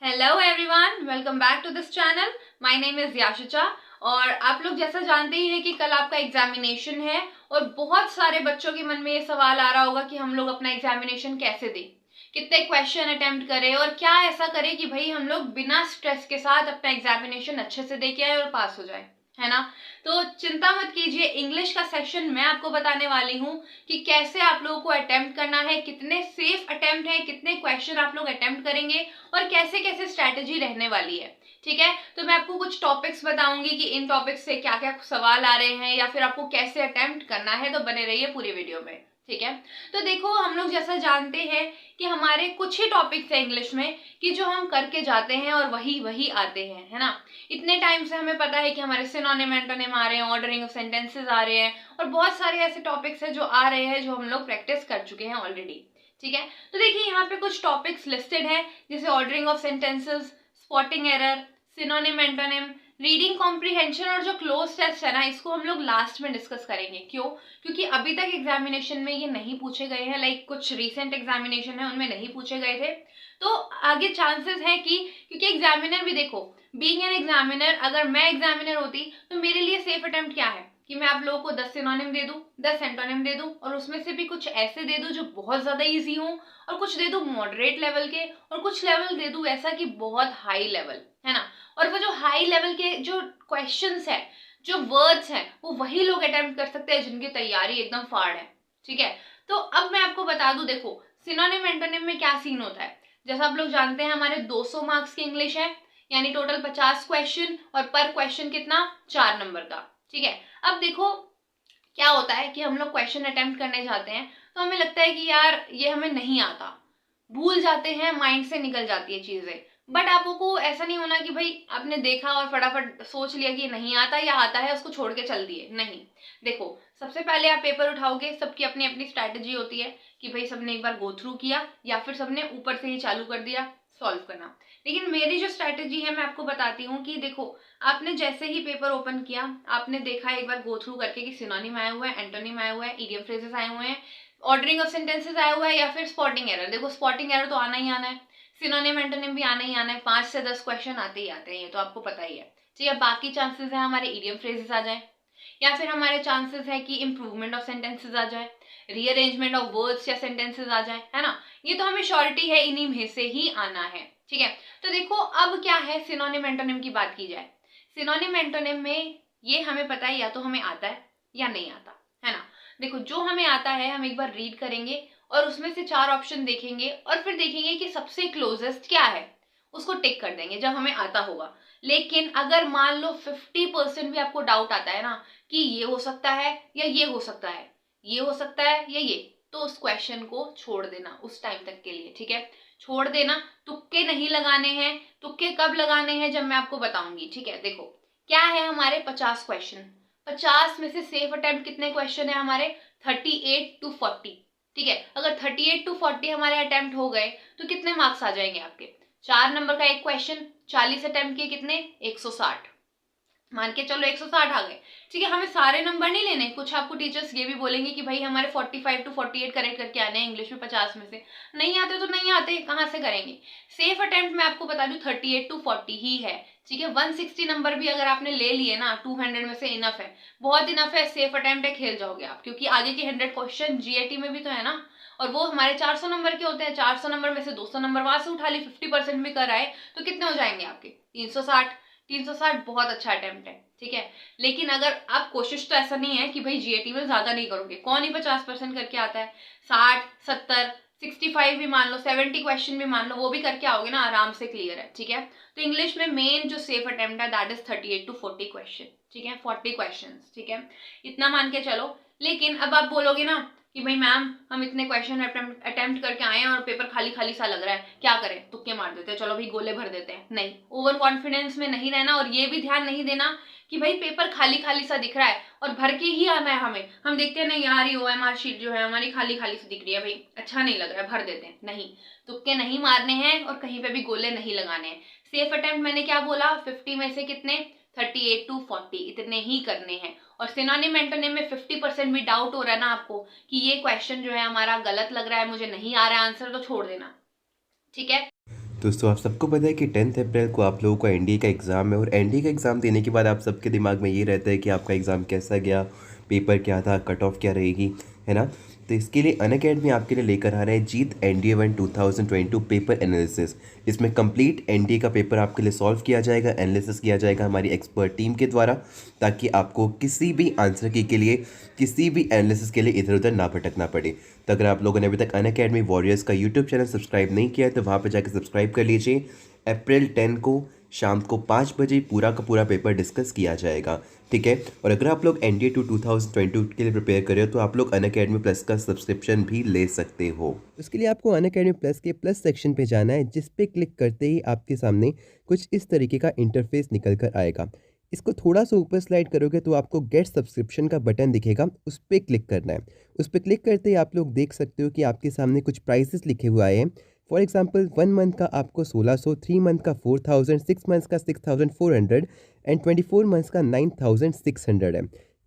Hello everyone, welcome back to this channel. My name is याशिचा। और आप लोग जैसा जानते ही हैं कि कल आपका एग्जामिनेशन है और बहुत सारे बच्चों के मन में ये सवाल आ रहा होगा कि हम लोग अपना एग्जामिनेशन कैसे दें, कितने क्वेश्चन अटेम्प्ट करें और क्या ऐसा करें कि भाई हम लोग बिना स्ट्रेस के साथ अपना एग्जामिनेशन अच्छे से दे के आए और पास हो जाए, है ना। तो चिंता मत कीजिए, इंग्लिश का सेक्शन मैं आपको बताने वाली हूँ कि कैसे आप लोगों को अटेम्प्ट करना है, कितने सेफ अटेम्प्ट है, कितने क्वेश्चन आप लोग अटेम्प्ट करेंगे और कैसे कैसे स्ट्रैटेजी रहने वाली है। ठीक है, तो मैं आपको कुछ टॉपिक्स बताऊंगी कि इन टॉपिक्स से क्या क्या सवाल आ रहे हैं या फिर आपको कैसे अटेम्प्ट करना है, तो बने रहिए पूरी वीडियो में। ठीक है, तो देखो हम लोग जैसा जानते हैं कि हमारे कुछ ही टॉपिक्स है इंग्लिश में कि जो हम करके जाते हैं और वही वही आते हैं, है ना। इतने टाइम से हमें पता है कि हमारे सिनोनिम एंटोनिम आ रहे हैं, ऑर्डरिंग ऑफ सेंटेंसेस आ रहे हैं और बहुत सारे ऐसे टॉपिक्स है जो आ रहे हैं जो हम लोग प्रैक्टिस कर चुके हैं ऑलरेडी। ठीक है, तो देखिए यहाँ पे कुछ टॉपिक्स लिस्टेड है जैसे ordering of sentences, spotting error, synonym antonym, reading comprehension और जो क्लोज टेस्ट है ना, इसको हम लोग लास्ट में डिस्कस करेंगे। क्यों? क्योंकि अभी तक एग्जामिनेशन में ये नहीं पूछे गए हैं, लाइक कुछ रीसेंट एग्जामिनेशन है उनमें नहीं पूछे गए थे, तो आगे चांसेस है कि, क्योंकि एग्जामिनर भी देखो, बीइंग एन एग्जामिनर, अगर मैं एग्जामिनर होती तो मेरे लिए सेफ अटेम्प्ट क्या है कि मैं आप लोगों को 10 सिनोनिम दे दूं, 10 एंटोनिम दे दूं और उसमें से भी कुछ ऐसे दे दूं जो बहुत ज्यादा इजी हो और कुछ दे दूं मॉडरेट लेवल के और कुछ लेवल दे दूं ऐसा कि बहुत हाई लेवल, है ना। और वो जो हाई लेवल के जो क्वेश्चंस है, जो वर्ड्स हैं, वो वही लोग अटेम्प्ट कर सकते हैं जिनकी तैयारी एकदम फाड़ है। ठीक है, तो अब मैं आपको बता दूं, देखो सिनोनिम एंटोनिम में क्या सीन होता है। जैसा आप लोग जानते हैं हमारे 200 मार्क्स की इंग्लिश है, यानी टोटल 50 क्वेश्चन और पर क्वेश्चन कितना, 4 नंबर का। ठीक है, अब देखो क्या होता है कि हम लोग क्वेश्चन अटेम्प्ट करने जाते हैं तो हमें लगता है कि यार ये हमें नहीं आता, भूल जाते हैं, माइंड से निकल जाती है चीजें। बट आपको ऐसा नहीं होना कि भाई आपने देखा और फटाफट सोच लिया कि ये नहीं आता या आता है उसको छोड़ के चल दिए, नहीं। देखो सबसे पहले आप पेपर उठाओगे, सबकी अपनी अपनी स्ट्रैटेजी होती है कि भाई सबने एक बार गो थ्रू किया या फिर सबने ऊपर से ही चालू कर दिया सॉल्व करना। लेकिन मेरी जो स्ट्रैटेजी है मैं आपको बताती हूँ कि देखो, आपने जैसे ही पेपर ओपन किया, आपने देखा एक बार गो थ्रू करके कि सिनोनिम आया हुआ है, एंटोनिम आया हुआ है, इडियम फ्रेजेस आए हुए हैं, ऑर्डरिंग ऑफ सेंटेंसेस आया हुआ है या फिर स्पॉटिंग एरर। देखो स्पॉटिंग एरर तो आना ही आना है, सिनोनिम एंटोनिम भी आना ही आना है, 5 से 10 क्वेश्चन आते ही आते हैं, ये तो आपको पता ही है। ठीक है, बाकी चांसेस है हमारे इडियम फ्रेजेस आ जाए या फिर हमारे चांसेस है कि इंप्रूवमेंट ऑफ सेंटेंसेस आ जाए, रीअरेंजमेंट ऑफ वर्ड्स या सेंटेंसेस आ जाए, है ना। ये तो हमें श्योरिटी है इन्हीं में से ही आना है। ठीक है, तो देखो अब क्या है, सिनोनिम एंटोनिम की बात की जाए। सिनोनिम एंटोनिम में ये हमें पता है या तो हमें आता है या नहीं आता, है ना। देखो जो हमें आता है हम एक बार रीड करेंगे और उसमें से 4 ऑप्शन देखेंगे और फिर देखेंगे कि सबसे क्लोजेस्ट क्या है, उसको टिक कर देंगे जब हमें आता होगा। लेकिन अगर मान लो 50% भी आपको डाउट आता है ना कि ये हो सकता है या ये हो सकता है, ये हो सकता है या ये, तो उस क्वेश्चन को छोड़ देना उस टाइम तक के लिए। ठीक है, छोड़ देना, तुक्के नहीं लगाने हैं। तुक्के कब लगाने हैं, जब मैं आपको बताऊंगी। ठीक है, देखो क्या है हमारे 50 क्वेश्चन, 50 में से सेफ अटेम्प्ट कितने क्वेश्चन है हमारे, 38 to 40। ठीक है, अगर 38 to 40 हमारे अटेम्प्ट हो गए तो कितने मार्क्स आ जाएंगे आपके, 4 नंबर का एक क्वेश्चन, 40 अटेम्प्ट किए कितने, 160, मान के चलो 160 आ गए। ठीक है, हमें सारे नंबर नहीं लेने, कुछ आपको टीचर्स ये भी बोलेंगे कि भाई हमारे 45 to 48 करेक्ट करके आने हैं इंग्लिश में, 50 में से नहीं आते तो नहीं आते, कहाँ से करेंगे। सेफ अटेम्प्ट मैं आपको बता दूं 38 to 40 ही है। ठीक है, 160 नंबर भी अगर आपने ले लिए ना 200 में से इनफ है, बहुत इनफ है, सेफ अटेम्प्ट है, खेल जाओगे आप, क्योंकि आगे के 100 क्वेश्चन जीएटी में भी तो है ना, और वो हमारे 400 नंबर के होते हैं। 400 नंबर में से 200 नंबर वहां से उठा ली, 50% भी कर आए तो कितने हो जाएंगे आपके, 360। 360 बहुत अच्छा अटेम्प्ट है। ठीक है, लेकिन अगर आप कोशिश, तो ऐसा नहीं है कि भाई जीएटी में ज्यादा नहीं करोगे, कौन ही 50% करके आता है, 60, 70, 65 भी मान लो, 70 क्वेश्चन भी मान लो, वो भी करके आओगे ना, आराम से क्लियर है। ठीक है, तो इंग्लिश में मेन जो सेफ अटेम्प्ट है दैट इज 38 to 40 क्वेश्चन। ठीक है, 40 क्वेश्चन। ठीक है, इतना मान के चलो। लेकिन अब आप बोलोगे ना कि भाई मैम हम इतने क्वेश्चन अटेम्प्ट करके आए हैं और पेपर खाली खाली सा लग रहा है, क्या करें, तुक्के मार देते हैं, चलो भाई गोले भर देते हैं। नहीं, ओवर कॉन्फिडेंस में नहीं रहना और ये भी ध्यान नहीं देना कि भाई पेपर खाली खाली सा दिख रहा है और भर के ही आना है हमें। हम देखते हैं नहीं यार ये ओएमआर शीट जो है हमारी खाली खाली सी दिख रही है, भाई अच्छा नहीं लग रहा है, भर देते हैं। नहीं, तुक्के नहीं मारने हैं और कहीं पे भी गोले नहीं लगाने हैं। सेफ अटेम्प्ट मैंने क्या बोला, 50 में से कितने, 38 to 40 इतने ही करने हैं। और सिनोनिम एंटोनिम में 50% भी डाउट हो रहा है ना आपको कि ये क्वेश्चन जो है हमारा गलत लग रहा है, मुझे नहीं आ रहा है आंसर, तो छोड़ देना। ठीक है, दोस्तों आप सबको पता है कि 10 अप्रैल को आप लोगों का एनडीए का एग्ज़ाम है और एनडीए का एग्ज़ाम देने के बाद आप सबके दिमाग में ये रहता है कि आपका एग्ज़ाम कैसा गया, पेपर क्या था, कट ऑफ क्या रहेगी, है ना। तो इसके लिए अनअकैडमी आपके लिए लेकर आ रहा है जीत एनडीए 1 2022 पेपर एनालिसिस। इसमें कंप्लीट एनडीए का पेपर आपके लिए सॉल्व किया जाएगा, एनालिसिस किया जाएगा हमारी एक्सपर्ट टीम के द्वारा, ताकि आपको किसी भी आंसर की के लिए, किसी भी एनालिसिस के लिए इधर उधर ना भटकना पड़े। तो अगर आप लोगों ने अभी तक अनअकैडमी वॉरियर्स का यूट्यूब चैनल सब्सक्राइब नहीं किया है तो वहाँ पर जाकर सब्सक्राइब कर लीजिए। अप्रैल 10 को शाम को 5 बजे पूरा का पूरा पेपर डिस्कस किया जाएगा, ठीक है। और अगर आप लोग एनडीए 2022 के लिए प्रिपेयर कर रहे हो तो आप लोग अनअकैडमी प्लस का सब्सक्रिप्शन भी ले सकते हो। उसके लिए आपको अनअकैडमी प्लस के प्लस सेक्शन पे जाना है, जिस पे क्लिक करते ही आपके सामने कुछ इस तरीके का इंटरफेस निकल कर आएगा। इसको थोड़ा सा ऊपर स्लाइड करोगे तो आपको गेट सब्सक्रिप्शन का बटन दिखेगा, उस पर क्लिक करना है। उस पर क्लिक करते ही आप लोग देख सकते हो कि आपके सामने कुछ प्राइसेस लिखे हुए आए हैं। फॉर एग्जांपल 1 मंथ का आपको 1600, 3 मंथ का 4000, 6 मंथ्स का 6400 एंड 24 मंथ्स का 9600 है।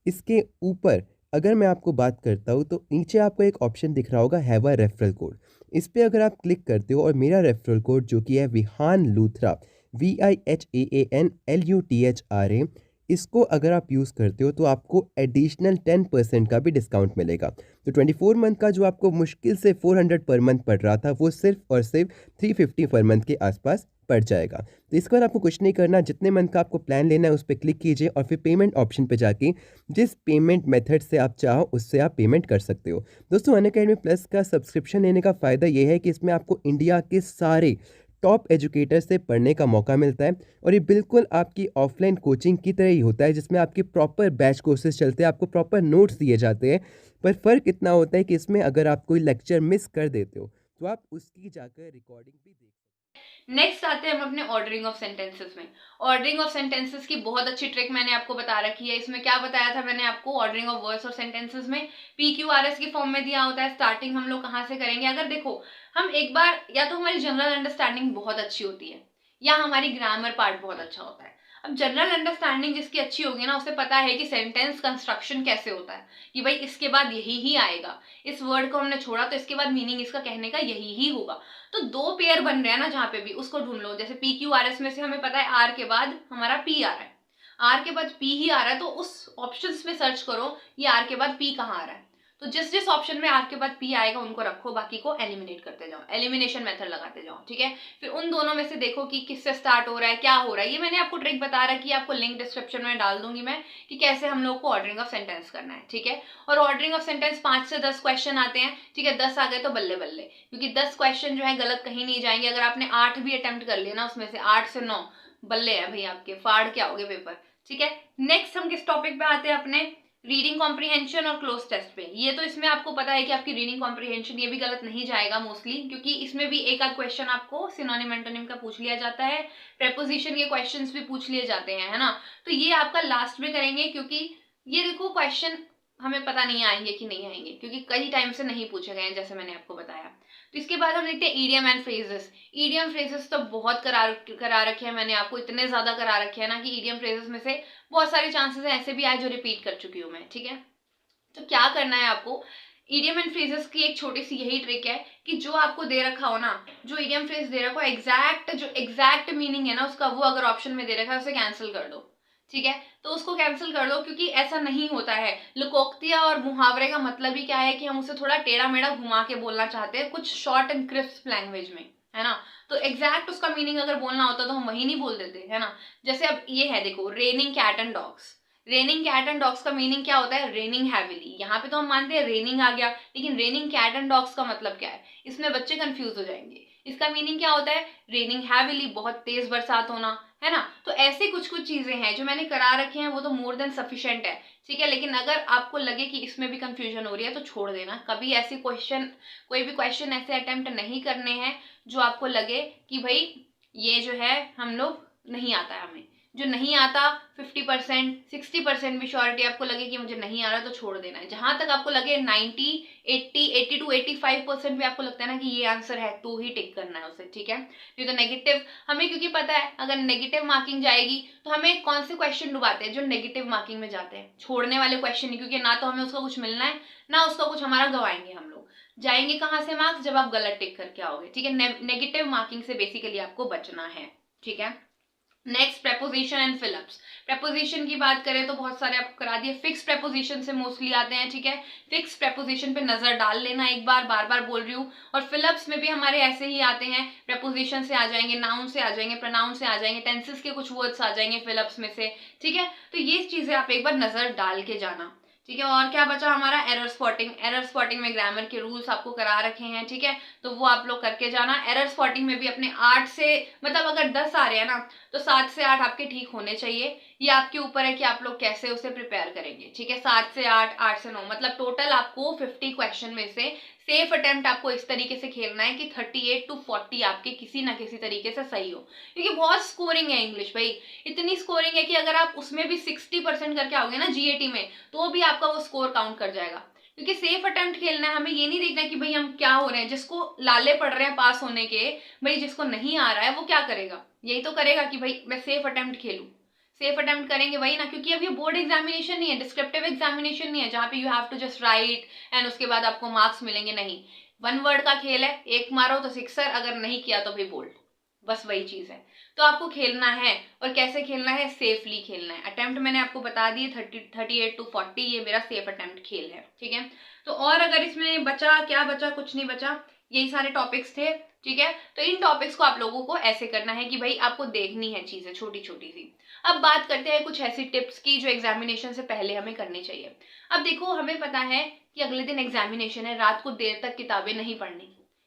इसके ऊपर अगर मैं आपको बात करता हूँ तो नीचे आपको एक ऑप्शन दिख रहा होगा हैव अ रेफरल कोड। इस पर अगर आप क्लिक करते हो और मेरा रेफरल कोड जो कि है विहान लूथरा, VIHAANLUTHRA, इसको अगर आप यूज़ करते हो तो आपको एडिशनल 10% का भी डिस्काउंट मिलेगा। तो 24 मंथ का जो आपको मुश्किल से 400 पर मंथ पड़ रहा था वो सिर्फ और सिर्फ 350 पर मंथ के आसपास पड़ जाएगा। तो इसके बाद आपको कुछ नहीं करना, जितने मंथ का आपको प्लान लेना है उस पर क्लिक कीजिए और फिर पेमेंट ऑप्शन पे जाके जिस पेमेंट मेथड से आप चाहो उससे आप पेमेंट कर सकते हो। दोस्तों अनअकैडमी प्लस का सब्सक्रिप्शन लेने का फ़ायदा ये है कि इसमें आपको इंडिया के सारे टॉप एजुकेटर से पढ़ने का मौका मिलता है और ये बिल्कुल आपकी ऑफलाइन कोचिंग की तरह ही होता है, जिसमें आपके प्रॉपर बैच कोर्सेज चलते हैं, आपको प्रॉपर नोट्स दिए जाते हैं। पर फ़र्क इतना होता है कि इसमें अगर आप कोई लेक्चर मिस कर देते हो तो आप उसकी जाकर रिकॉर्डिंग भी देख। नेक्स्ट आते हैं हम अपने ऑर्डरिंग ऑफ सेंटेंसेस में। ऑर्डरिंग ऑफ सेंटेंसेस की बहुत अच्छी ट्रिक मैंने आपको बता रखी है। इसमें क्या बताया था मैंने आपको, ऑर्डरिंग ऑफ वर्ड्स और सेंटेंसेस में PQRS की फॉर्म में दिया होता है। स्टार्टिंग हम लोग कहाँ से करेंगे, अगर देखो हम एक बार, या तो हमारी जनरल अंडरस्टैंडिंग बहुत अच्छी होती है या हमारी ग्रामर पार्ट बहुत अच्छा होता है। अब जनरल अंडरस्टैंडिंग जिसकी अच्छी होगी ना, उसे पता है कि सेंटेंस कंस्ट्रक्शन कैसे होता है, कि भाई इसके बाद यही ही आएगा, इस वर्ड को हमने छोड़ा तो इसके बाद मीनिंग इसका कहने का यही ही होगा। तो दो पेयर बन रहे हैं ना जहाँ पे भी, उसको ढूंढ लो। जैसे PQRS में से हमें पता है आर के बाद हमारा P आ रहा है, आर के बाद P ही आ रहा है, तो उस ऑप्शंस में सर्च करो ये आर के बाद P कहाँ आ रहा है। तो जिस जिस ऑप्शन में आर के बाद P आएगा उनको रखो, बाकी को एलिमिनेट करते जाओ, एलिमिनेशन मेथड लगाते जाओ, ठीक है। फिर उन दोनों में से देखो कि किससे स्टार्ट हो रहा है, क्या हो रहा है। ये मैंने आपको ट्रिक बता रखी है, आपको लिंक डिस्क्रिप्शन में डाल दूंगी मैं, कि कैसे हम लोग को ऑर्डरिंग ऑफ सेंटेंस करना है, ठीक है। और ऑर्डरिंग ऑफ सेंटेंस 5 से 10 क्वेश्चन आते हैं, ठीक है। 10 आ गए तो बल्ले बल्ले, क्योंकि 10 क्वेश्चन जो है गलत कहीं नहीं जाएंगे। अगर आपने 8 भी अटेम्प्ट कर लिया ना, उसमें से 8 से 9 बल्ले है भाई आपके, फाड़ के आओगे पेपर, ठीक है। नेक्स्ट हम किस टॉपिक पे आते हैं, अपने रीडिंग कॉम्प्रीहेंशन और क्लोज टेस्ट पे। ये तो इसमें आपको पता है कि आपकी रीडिंग कॉम्प्रीहेंशन ये भी गलत नहीं जाएगा मोस्टली, क्योंकि इसमें भी एक आध क्वेश्चन आपको सिनोनिम एंटोनिम का पूछ लिया जाता है, प्रेपोजिशन के क्वेश्चंस भी पूछ लिए जाते हैं, है ना। तो ये आपका लास्ट में करेंगे, क्योंकि ये देखो क्वेश्चन हमें पता नहीं आएंगे कि नहीं आएंगे, क्योंकि कई टाइम से नहीं पूछे गए हैं, जैसे मैंने आपको बताया। तो इसके बाद हम देखते हैं idiom and phrases. Idiom phrases तो बहुत करा रखे हैं मैंने आपको, इतने ज्यादा करा रखे हैं ना कि ईडियम फ्रेजेस में से बहुत सारे चांसेस ऐसे भी आए जो रिपीट कर चुकी हूँ मैं, ठीक है। तो क्या करना है आपको, ईडियम एंड फ्रेजेस की एक छोटी सी यही ट्रिक है कि जो आपको दे रखा हो ना, जो ईडियम फ्रेज दे रखा हो, एग्जैक्ट मीनिंग है ना उसका, वो अगर ऑप्शन में दे रखा है उसे कैंसिल कर दो, ठीक है। तो उसको कैंसिल कर दो, क्योंकि ऐसा नहीं होता है। लोकोक्तिया और मुहावरे का मतलब ही क्या है कि हम उसे थोड़ा टेढ़ा मेढ़ा घुमा के बोलना चाहते हैं, कुछ शॉर्ट एंड क्रिस्प लैंग्वेज में, है ना। तो एग्जैक्ट उसका मीनिंग अगर बोलना होता तो हम वही नहीं बोल देते, है ना। जैसे अब ये है, देखो, raining cat and dogs. Raining cat and dogs का मीनिंग क्या होता है, रेनिंग हैविली। यहाँ पे तो हम मानते हैं रेनिंग आ गया, लेकिन रेनिंग कैट एंड डॉग्स का मतलब क्या है, इसमें बच्चे कंफ्यूज हो जाएंगे। इसका मीनिंग क्या होता है, रेनिंग हैविली, बहुत तेज बरसात होना, है ना। तो ऐसे कुछ कुछ चीजें हैं जो मैंने करा रखे हैं, वो तो मोर देन सफिशिएंट है, ठीक है। लेकिन अगर आपको लगे कि इसमें भी कंफ्यूजन हो रही है तो छोड़ देना, कभी ऐसी क्वेश्चन, कोई भी क्वेश्चन ऐसे अटेम्प्ट नहीं करने हैं जो आपको लगे कि भाई ये जो है हम लोग नहीं आता है हमें। जो नहीं आता 50%, 60% भी श्योरिटी आपको लगे कि मुझे नहीं आ रहा तो छोड़ देना है। जहां तक आपको लगे 90, 80 टू 85% भी आपको लगता है ना कि ये आंसर है, तो ही टिक करना है उसे, ठीक है। नहीं तो नेगेटिव, हमें क्योंकि पता है अगर नेगेटिव मार्किंग जाएगी तो हमें कौन से क्वेश्चन डुबाते हैं, जो नेगेटिव मार्किंग में जाते हैं, छोड़ने वाले क्वेश्चन नहीं, क्योंकि ना तो हमें उसका कुछ मिलना है, ना उसका कुछ हमारा गवाएंगे हम लोग। जाएंगे कहाँ से मार्क्स? जब आप गलत टिक करके आओगे, ठीक है। नेगेटिव मार्किंग से बेसिकली आपको बचना है, ठीक है। Next, preposition and fill-ups. Preposition की बात करें तो बहुत सारे आपको करा दिए। फिक्स प्रेपोजिशन से मोस्टली आते हैं, ठीक है। फिक्स प्रेपोजिशन पे नजर डाल लेना एक बार, बार बार बोल रही हूँ। और फिलअप्स में भी हमारे ऐसे ही आते हैं, प्रेपोजिशन से आ जाएंगे, नाउन से आ जाएंगे, प्रोनाउन से आ जाएंगे, टेंसेस के कुछ वर्ड्स आ जाएंगे फिलअप्स में से, ठीक है। तो ये चीजें आप एक बार नजर डाल के जाना, ठीक है। और क्या बचा हमारा? Error spotting. एरर स्पॉटिंग में ग्रामर के रूल्स आपको करा रखे हैं, ठीक है, तो वो आप लोग करके जाना। एरर स्पॉटिंग में भी अपने 8 से, मतलब अगर 10 आ रहे हैं ना, तो 7 से 8 आपके ठीक होने चाहिए। ये आपके ऊपर है कि आप लोग कैसे उसे प्रिपेयर करेंगे, ठीक है। 7 से 8, 8 से 9, मतलब टोटल आपको 50 क्वेश्चन में से सेफ अटेम्प्ट आपको इस तरीके से खेलना है कि 38 to 40 आपके किसी ना किसी तरीके से सही हो, क्योंकि बहुत स्कोरिंग है इंग्लिश भाई। इतनी स्कोरिंग है कि अगर आप उसमें भी 60% करके आओगे ना जीएटी में, तो भी आपका वो स्कोर काउंट कर जाएगा। क्योंकि सेफ अटेम्प्ट खेलना है, हमें ये नहीं देखना है कि भाई हम क्या हो रहे हैं। जिसको लाले पड़ रहे हैं पास होने के, भाई जिसको नहीं आ रहा है वो क्या करेगा? यही तो करेगा कि भाई मैं सेफ अटेम्प्ट खेलूं। सेफ अटेम्प्ट करेंगे वही ना, क्योंकि अब ये बोर्ड एग्जामिनेशन नहीं है, डिस्क्रिप्टिव एग्जामिनेशन नहीं है जहाँ पे you have to just write and उसके बाद आपको मार्क्स मिलेंगे। नहीं, 1 वर्ड का खेल है, एक मारो तो सिक्सर, अगर नहीं किया तो भी बोल्ड, बस वही चीज है। तो आपको खेलना है, और कैसे खेलना है? सेफली खेलना है। अटेम्प्ट मैंने आपको बता दिए, 38 to 40 ये मेरा सेफ अटेम्प्ट खेल है, ठीक है। तो और अगर इसमें बचा, क्या बचा? कुछ नहीं बचा, यही सारे टॉपिक्स थे, ठीक है। तो इन टॉपिक्स को आप लोगों को ऐसे करना है कि भाई आपको देखनी है चीजें छोटी छोटी सी। अब बात करते हैं कुछ ऐसी टिप्स की जो एग्जामिनेशन से पहले हमें करनी चाहिए। अब देखो, हमें पता है कि अगले दिन एग्जामिनेशन है, रात को देर तक किताबें नहीं पढ़नी।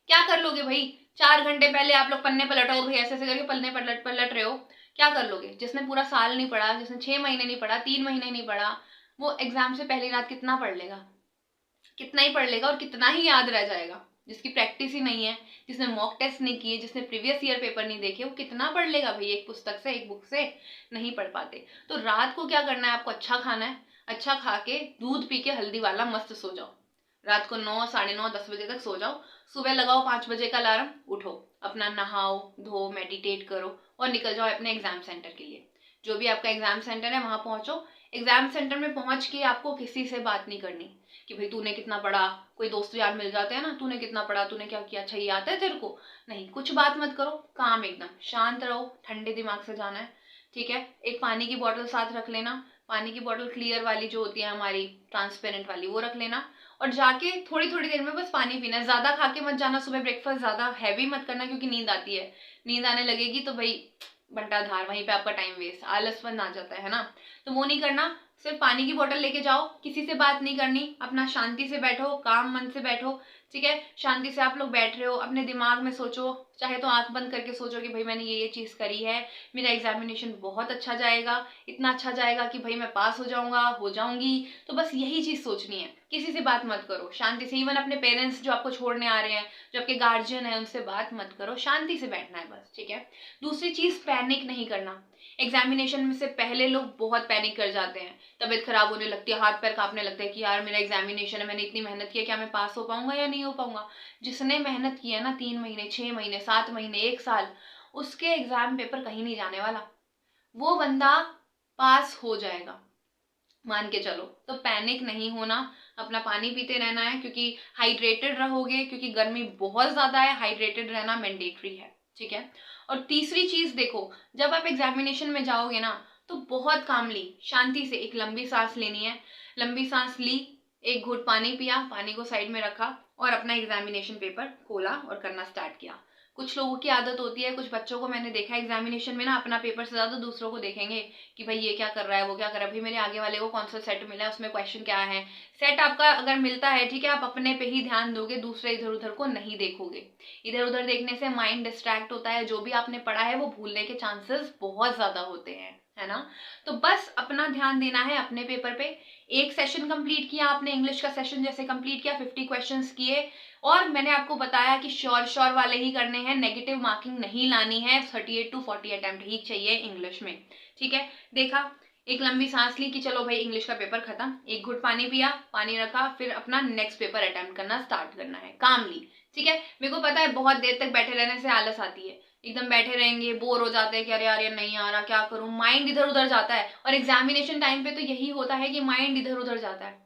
क्या कर लोगे भाई? 4 घंटे पहले आप लोग पन्ने पलटो भाई, ऐसे ऐसे करके पन्ने पलट पलट रहे हो। क्या कर लोगे? जिसने पूरा साल नहीं पढ़ा, जिसने 6 महीने नहीं पढ़ा, 3 महीने नहीं पढ़ा, वो एग्जाम से पहली रात कितना पढ़ लेगा? कितना ही पढ़ लेगा और कितना ही याद रह जाएगा? जिसकी प्रैक्टिस ही नहीं है, जिसने मॉक टेस्ट नहीं किए, जिसने प्रीवियस ईयर पेपर नहीं देखे, वो कितना पढ़ लेगा भाई? एक पुस्तक से, एक बुक से नहीं पढ़ पाते। तो रात को क्या करना है? आपको अच्छा खाना है, अच्छा खा के दूध पी के हल्दी वाला मस्त सो जाओ। रात को 9, 9:30, 10 बजे तक सो जाओ। सुबह लगाओ 5 बजे का अलार्म, उठो, अपना नहाओ धो, मेडिटेट करो और निकल जाओ अपने एग्जाम सेंटर के लिए। जो भी आपका एग्जाम सेंटर है वहां पहुंचो। एग्जाम सेंटर में पहुंच के आपको किसी से बात नहीं करनी कि भाई तूने कितना पढ़ा। कोई दोस्त यार मिल जाते हैं ना, तूने कितना पढ़ा, तूने क्या किया, अच्छा ये आता है तेरे को? नहीं, कुछ बात मत करो, काम एकदम शांत रहो, ठंडे दिमाग से जाना है, ठीक है। एक पानी की बोतल साथ रख लेना, पानी की बोतल क्लियर वाली जो होती है हमारी, ट्रांसपेरेंट वाली, वो रख लेना। और जाके थोड़ी थोड़ी देर में बस पानी पीना है, ज्यादा खा के मत जाना। सुबह ब्रेकफास्ट ज्यादा हैवी मत करना, क्योंकि नींद आती है, नींद आने लगेगी तो भाई बंटा धार, वहीं पे आपका टाइम वेस्ट, आलसपन आ जाता है ना। तो वो नहीं करना। सिर्फ पानी की बोतल लेके जाओ, किसी से बात नहीं करनी, अपना शांति से बैठो, काम मन से बैठो, ठीक है। शांति से आप लोग बैठ रहे हो, अपने दिमाग में सोचो, चाहे तो आंख बंद करके सोचो कि भाई मैंने ये चीज करी है, मेरा एग्जामिनेशन बहुत अच्छा जाएगा, इतना अच्छा जाएगा कि भाई मैं पास हो जाऊंगा, हो जाऊंगी। तो बस यही चीज सोचनी है, किसी से बात मत करो, शांति से। इवन अपने पेरेंट्स जो आपको छोड़ने आ रहे हैं, जो आपके गार्जियन है, उनसे बात मत करो, शांति से बैठना है बस, ठीक है। दूसरी चीज, पैनिक नहीं करना। एग्जामिनेशन में से पहले लोग बहुत पैनिक कर जाते हैं, तबीयत खराब होने लगती है, हाथ पैर कांपने लगता है कि यार मेरा एग्जामिनेशन है, मैंने इतनी मेहनत की है, क्या मैं पास हो पाऊंगा या नहीं हो पाऊंगा? जिसने मेहनत की है ना 3 महीने, 6 महीने, 7 महीने, 1 साल, उसके एग्जाम पेपर कहीं नहीं जाने वाला, वो बंदा पास हो जाएगा, मान के चलो। तो पैनिक नहीं होना, अपना पानी पीते रहना है, क्योंकि हाइड्रेटेड रहोगे, क्योंकि गर्मी बहुत ज्यादा है, हाइड्रेटेड रहना मैंडेटरी है, ठीक है। और तीसरी चीज देखो, जब आप एग्जामिनेशन में जाओगे ना, तो बहुत कामली शांति से एक लंबी सांस लेनी है। लंबी सांस ली, एक घूंट पानी पिया, पानी को साइड में रखा और अपना एग्जामिनेशन पेपर खोला और करना स्टार्ट किया। कुछ लोगों की आदत होती है, कुछ बच्चों को मैंने देखा एग्जामिनेशन में ना, अपना पेपर से ज्यादा दूसरों को देखेंगे कि भाई ये क्या कर रहा है, वो क्या कर रहा है, भाई मेरे आगे वाले को कौन सा सेट मिला है, उसमें क्वेश्चन क्या है। सेट आपका अगर मिलता है, ठीक है, आप अपने पे ही ध्यान दोगे, दूसरे इधर उधर को नहीं देखोगे। इधर उधर देखने से माइंड डिस्ट्रैक्ट होता है, जो भी आपने पढ़ा है वो भूलने के चांसेस बहुत ज्यादा होते हैं, है ना। तो बस अपना ध्यान देना है अपने पेपर पे। एक सेशन कंप्लीट किया आपने, इंग्लिश का सेशन जैसे कंप्लीट किया, 50 क्वेश्चंस किए, और मैंने आपको बताया कि श्योर श्योर वाले ही करने हैं, नेगेटिव मार्किंग नहीं लानी है, 38 to 40 अटेम्प्ट ही चाहिए इंग्लिश में, ठीक है। देखा, एक लंबी सांस ली कि चलो भाई इंग्लिश का पेपर खत्म, एक घुट पानी पिया, पानी रखा, फिर अपना नेक्स्ट पेपर अटेम्प्ट करना स्टार्ट करना है, कामली, ठीक है। मेरे को पता है बहुत देर तक बैठे रहने से आलस आती है, एकदम बैठे रहेंगे, बोर हो जाते हैं कि अरे यार ये नहीं आ रहा, क्या करूं, माइंड इधर उधर जाता है। और एग्जामिनेशन टाइम पे तो यही होता है कि माइंड इधर उधर जाता है।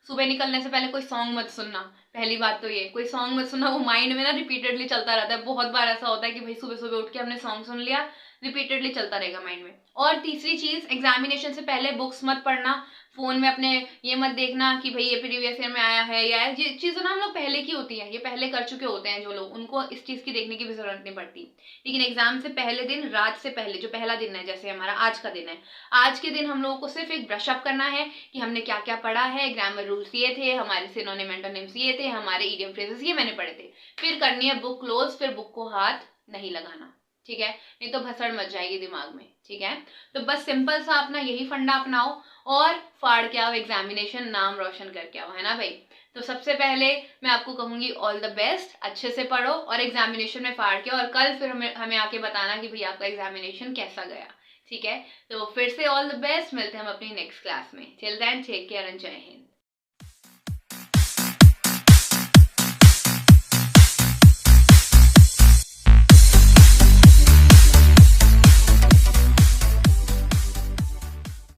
सुबह निकलने से पहले कोई सॉन्ग मत सुनना, पहली बात तो ये, कोई सॉन्ग मत सुनना, वो माइंड में ना रिपीटेडली चलता रहता है। बहुत बार ऐसा होता है कि भाई सुबह सुबह उठ के हमने सॉन्ग सुन लिया, रिपीटेडली चलता रहेगा माइंड में। और तीसरी चीज, एग्जामिनेशन से पहले बुक्स मत पढ़ना, फोन में अपने ये मत देखना कि भाई ये प्रीवियस ईयर में आया है, या ये चीजें ना हम लोग पहले की होती है, ये पहले कर चुके होते हैं जो लोग, उनको इस चीज की देखने की भी जरूरत नहीं पड़ती। लेकिन एग्जाम से पहले दिन, रात से पहले, जो पहला दिन है, जैसे हमारा आज का दिन है, आज के दिन हम लोगों को सिर्फ एक ब्रश अप करना है कि हमने क्या क्या पढ़ा है, ग्रामर रूल्स ये थे, हमारे सिनोनिम एंटोनिम्स ये थे, हमारे इडियम फ्रेजेस ये मैंने पढ़े थे। फिर करनी है बुक क्लोज, फिर बुक को हाथ नहीं लगाना, ठीक है, नहीं तो भसड़ मच जाएगी दिमाग में, ठीक है। तो बस सिंपल सा अपना यही फंडा अपनाओ और फाड़ के आओ एग्जामिनेशन, नाम रोशन करके आओ, है ना भाई। तो सबसे पहले मैं आपको कहूंगी ऑल द बेस्ट, अच्छे से पढ़ो और एग्जामिनेशन में फाड़ के, और कल फिर हमें आके बताना कि भाई आपका एग्जामिनेशन कैसा गया, ठीक है। तो फिर से ऑल द बेस्ट, मिलते हैं हम अपनी नेक्स्ट क्लास में। Till then take care and जय हिंद।